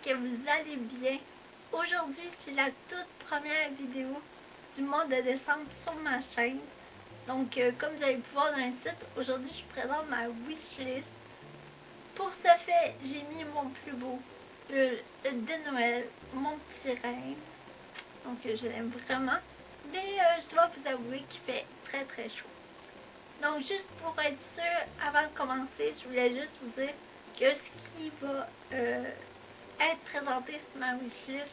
que vous allez bien. Aujourd'hui, c'est la toute première vidéo du mois de décembre sur ma chaîne. Donc, comme vous allez pu voir dans le titre, aujourd'hui, je présente ma wishlist. Pour ce fait, j'ai mis mon plus beau pull de Noël, mon petit reine. Donc, je l'aime vraiment. Mais je dois vous avouer qu'il fait très très chaud. Donc, juste pour être sûr, avant de commencer, je voulais juste vous dire que ce qui va être présenté sur ma wishlist,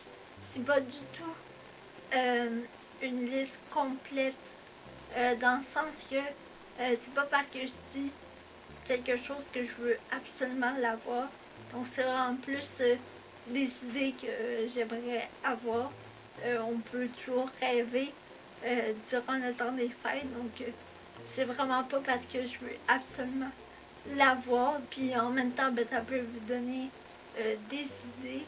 c'est pas du tout une liste complète, dans le sens que c'est pas parce que je dis quelque chose que je veux absolument l'avoir. Donc, c'est vraiment plus des idées que j'aimerais avoir. On peut toujours rêver durant le temps des fêtes, donc c'est vraiment pas parce que je veux absolument l'avoir, puis en même temps, ben, ça peut vous donner des idées.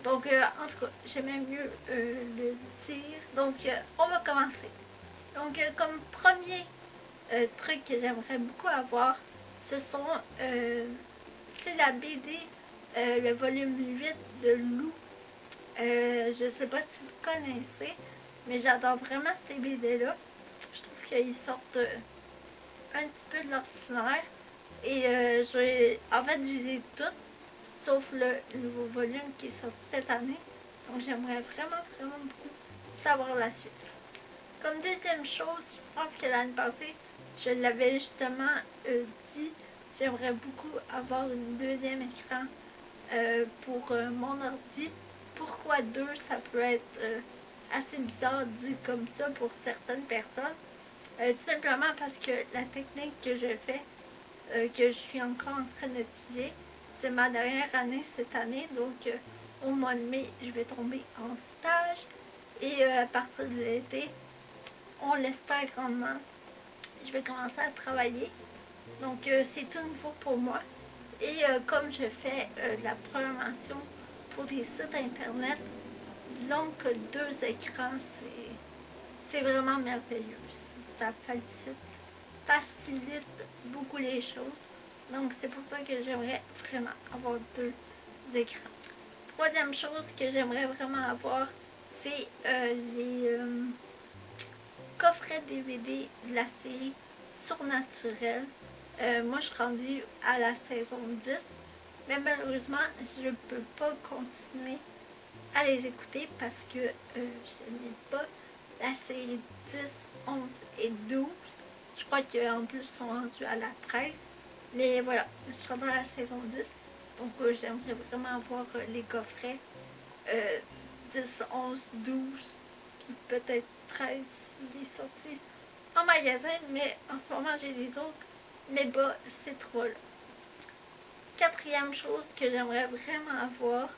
Donc, en tout cas, j'aimais mieux le dire. Donc, on va commencer. Donc, comme premier truc que j'aimerais beaucoup avoir, ce sont, c'est la BD, le volume 8 de Lou. Je sais pas si vous connaissez, mais j'adore vraiment ces BD-là. Je trouve qu'ils sortent un petit peu de l'ordinaire. Et en fait, je les ai toutes, sauf le nouveau volume qui est sorti cette année. Donc, j'aimerais vraiment beaucoup savoir la suite. Comme deuxième chose, je pense que l'année passée, je l'avais justement dit, j'aimerais beaucoup avoir une deuxième écran pour mon ordi. Pourquoi deux? Ça peut être assez bizarre dit comme ça pour certaines personnes. Tout simplement parce que la technique que je fais, que je suis encore en train d'étudier, c'est ma dernière année cette année, donc au mois de mai, je vais tomber en stage et à partir de l'été, on l'espère grandement, je vais commencer à travailler. Donc c'est tout nouveau pour moi. Et comme je fais de la programmation pour des sites internet, disons que deux écrans, c'est vraiment merveilleux. Ça facilite beaucoup les choses. Donc c'est pour ça que j'aimerais vraiment avoir deux écrans. Troisième chose que j'aimerais vraiment avoir, c'est les coffrets DVD de la série Surnaturel. Moi, je suis rendue à la saison 10, mais malheureusement, je ne peux pas continuer à les écouter parce que je n'ai pas la série 10, 11 et 12. Je crois qu'en plus, ils sont rendus à la 13. Mais voilà, je suis rendue à la saison 10. Donc, j'aimerais vraiment avoir les coffrets 10, 11, 12, puis peut-être 13 s'il est sorti en magasin. Mais en ce moment, j'ai les autres. Mais bas, ces trois-là. Quatrième chose que j'aimerais vraiment avoir,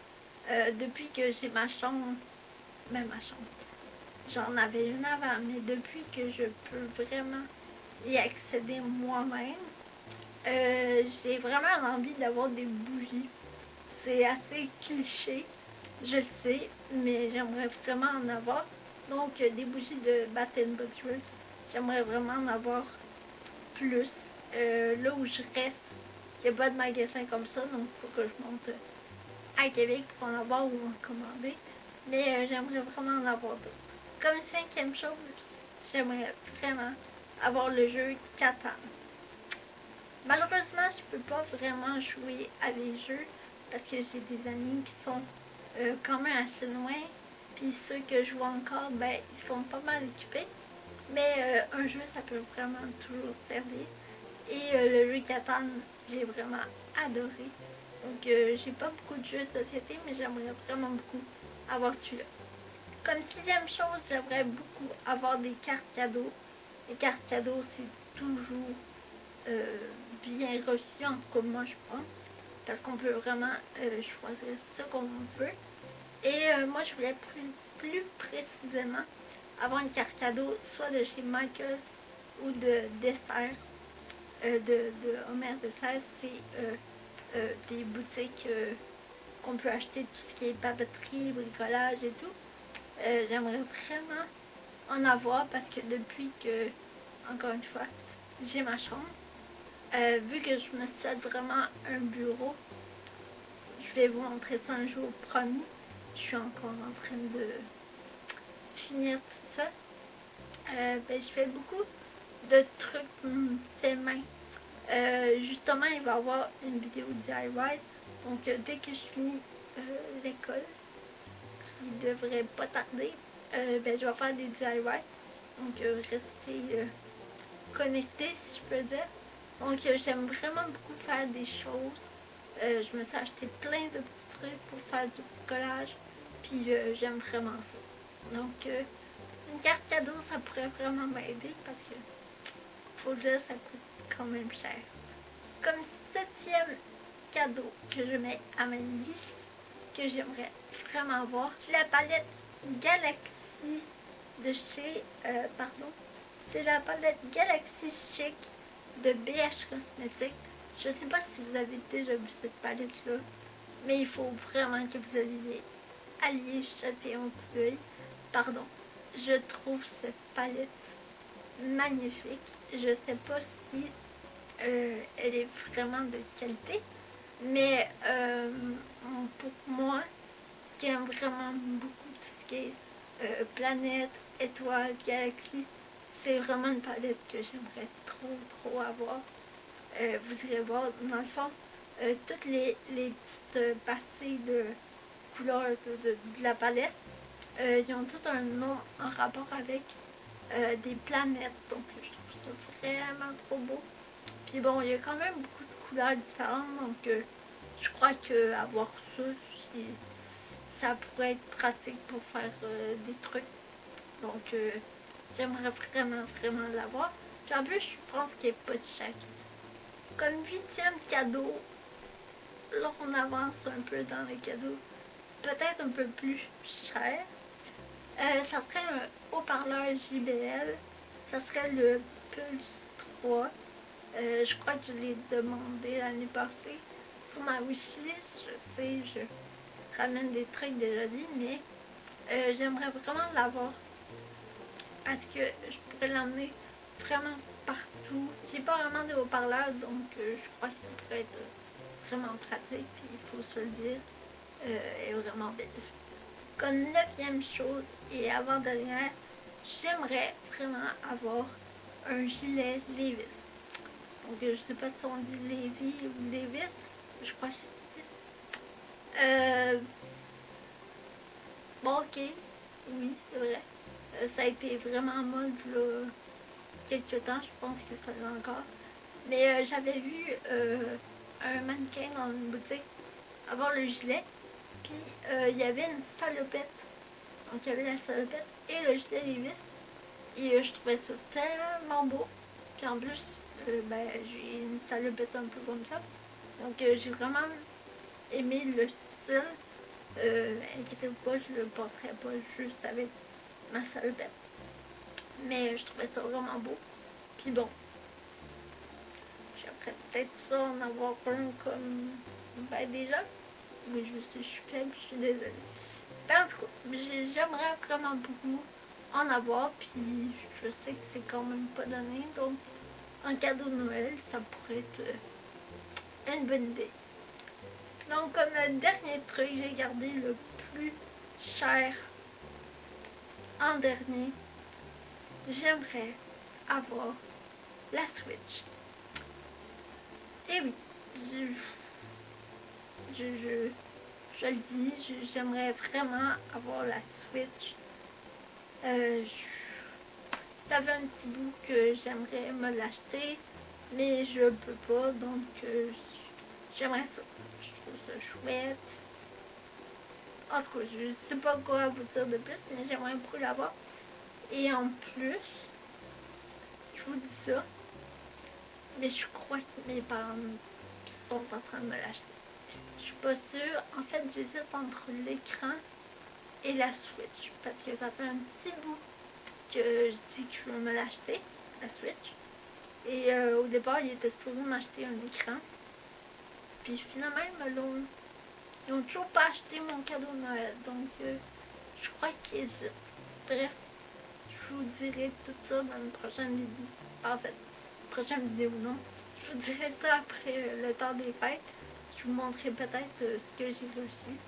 depuis que j'ai ma chambre, même ma chambre, j'en avais une avant, mais depuis que je peux vraiment y accéder moi-même, j'ai vraiment envie d'avoir des bougies. C'est assez cliché, je le sais, mais j'aimerais vraiment en avoir. Donc, des bougies de Bath & Body Works, j'aimerais vraiment en avoir plus. Là où je reste, il n'y a pas de magasin comme ça, donc il faut que je monte à Québec pour en avoir ou en commander. Mais j'aimerais vraiment en avoir d'autres. Comme cinquième chose, j'aimerais vraiment avoir le jeu Catan. Malheureusement, je peux pas vraiment jouer à des jeux parce que j'ai des amis qui sont quand même assez loin. Puis ceux que je joue encore, ben, ils sont pas mal occupés. Mais un jeu, ça peut vraiment toujours servir. Et le jeu Catan, j'ai vraiment adoré. Donc, j'ai pas beaucoup de jeux de société, mais j'aimerais vraiment beaucoup avoir celui-là. Comme sixième chose, j'aimerais beaucoup avoir des cartes cadeaux. Les cartes cadeaux, c'est toujours bien reçu, en tout cas moi je pense, parce qu'on peut vraiment choisir ce qu'on veut. Et moi je voulais plus précisément avoir une carte cadeau soit de chez Michaels ou de Dessert, de Homer Dessert. C'est des boutiques qu'on peut acheter tout ce qui est papeterie, bricolage et tout. J'aimerais vraiment en avoir parce que depuis que, encore une fois, j'ai ma chambre, vu que je me souhaite vraiment un bureau, Je vais vous montrer ça un jour, promis. Je suis encore en train de finir tout ça. Ben, je fais beaucoup de trucs faits main. Justement, il va y avoir une vidéo DIY. Donc, dès que je finis l'école, qui devrait pas tarder, ben, je vais faire des DIY. Donc, restez connectés, si je peux dire. Donc, j'aime vraiment beaucoup faire des choses. Je me suis acheté plein de petits trucs pour faire du collage. Puis, j'aime vraiment ça. Donc, une carte cadeau, ça pourrait vraiment m'aider parce que, faut le dire, ça coûte quand même cher. Comme 7e cadeau que je mets à ma liste, que j'aimerais vraiment avoir, c'est la palette Galaxy de chez, c'est la palette Galaxy Chic de BH Cosmetics. Je sais pas si vous avez déjà vu cette palette-là, mais il faut vraiment que vous alliez jeter un coup d'œil. Pardon, je trouve cette palette magnifique. Je sais pas si elle est vraiment de qualité, mais pour moi, qui aime vraiment beaucoup tout ce qui est planète, étoiles, galaxies, c'est vraiment une palette que j'aimerais trop avoir. Vous irez voir, dans le fond, toutes les petites parties de couleurs de la palette, ils ont tout un nom en rapport avec des planètes. Donc, je trouve ça vraiment trop beau. Puis bon, il y a quand même beaucoup de couleurs différentes, donc je crois que avoir ça, ça pourrait être pratique pour faire des trucs. Donc, j'aimerais vraiment l'avoir. Puis en plus, je pense qu'il n'est pas si cher. Comme 8e cadeau, là on avance un peu dans les cadeaux, peut-être un peu plus cher. Ça serait un haut-parleur JBL. Ça serait le Pulse 3. Je crois que je l'ai demandé l'année passée sur ma wishlist. Je sais, je ramène des trucs déjà dit, mais j'aimerais vraiment l'avoir parce que je pourrais l'emmener vraiment partout. J'ai pas vraiment de haut-parleur, donc je crois que ça pourrait être vraiment pratique, puis il faut se le dire, est vraiment belle. Comme 9e chose et avant-dernière, j'aimerais vraiment avoir un gilet Levi's. Donc je sais pas si on dit Levi ou Levi's, je crois que c'est bon, ok, oui, c'est vrai. Ça a été vraiment en mode là, quelques temps, je pense que ça l'est encore. Mais j'avais vu un mannequin dans une boutique avoir le gilet, puis il y avait une salopette. Donc il y avait la salopette et le gilet Levi's. Et je trouvais ça tellement beau. Puis en plus, ben, j'ai une salopette un peu comme ça. Donc j'ai vraiment aimé le style. Inquiétez-vous pas, je le porterai pas juste avec ma salopette. Mais je trouvais ça vraiment beau. Puis bon, j'aimerais peut-être ça en avoir un comme ben déjà. Oui, je suis faible, je suis désolée. Ben, en tout cas, j'aimerais vraiment beaucoup en avoir. Puis je sais que c'est quand même pas donné. Donc, un cadeau de Noël, ça pourrait être une bonne idée. Donc, comme dernier truc, j'ai gardé le plus cher en dernier. J'aimerais avoir la Switch. Et oui, je le dis, j'aimerais vraiment avoir la Switch. Ça fait un petit bout que j'aimerais me l'acheter, mais je peux pas, donc j'aimerais ça. Je trouve ça chouette. En tout cas, je sais pas quoi vous dire de plus, mais j'aimerais beaucoup l'avoir. Et en plus, je vous dis ça, mais je crois que mes parents sont en train de me l'acheter. Je suis pas sûre. En fait, j'hésite entre l'écran et la Switch, parce que ça fait un petit bout que je dis que je veux me l'acheter, la Switch. Et au départ, il était supposé m'acheter un écran. Puis finalement, ils n'ont toujours pas acheté mon cadeau de Noël. Donc, je crois qu'ils hésitent. Bref, je vous dirai tout ça dans une prochaine vidéo. En fait, prochaine vidéo, non. Je vous dirai ça après le temps des fêtes. Je je vous montrerai peut-être ce que j'ai reçu.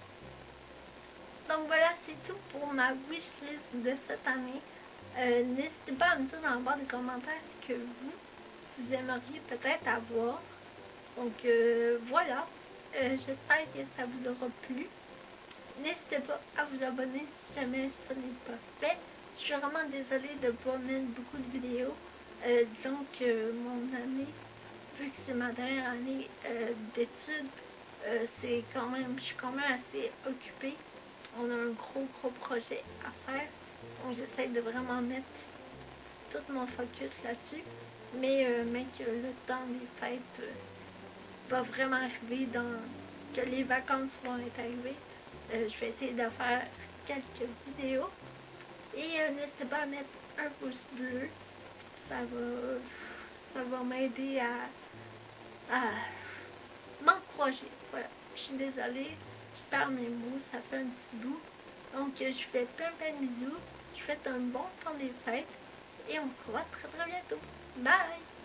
Donc voilà, c'est tout pour ma wishlist de cette année. N'hésitez pas à me dire dans la barre de commentaires ce que vous aimeriez peut-être avoir. Donc voilà, j'espère que ça vous aura plu. N'hésitez pas à vous abonner si jamais ce n'est pas fait. Je suis vraiment désolée de ne pas mettre beaucoup de vidéos. Disons que mon année, vu que c'est ma dernière année d'études, je suis quand même assez occupée. On a un gros projet à faire. Donc j'essaie de vraiment mettre tout mon focus là-dessus. Mais que le temps des fêtes va vraiment arriver, que les vacances vont être arrivées, je vais essayer de faire quelques vidéos. Et n'hésitez pas à mettre un pouce bleu. Ça va m'aider à m'encourager. Voilà, je suis désolée, je perds mes mots, ça fait un petit bout. Donc je fais plein de bisous, je vous souhaite un bon temps des fêtes et on se revoit très bientôt. Bye!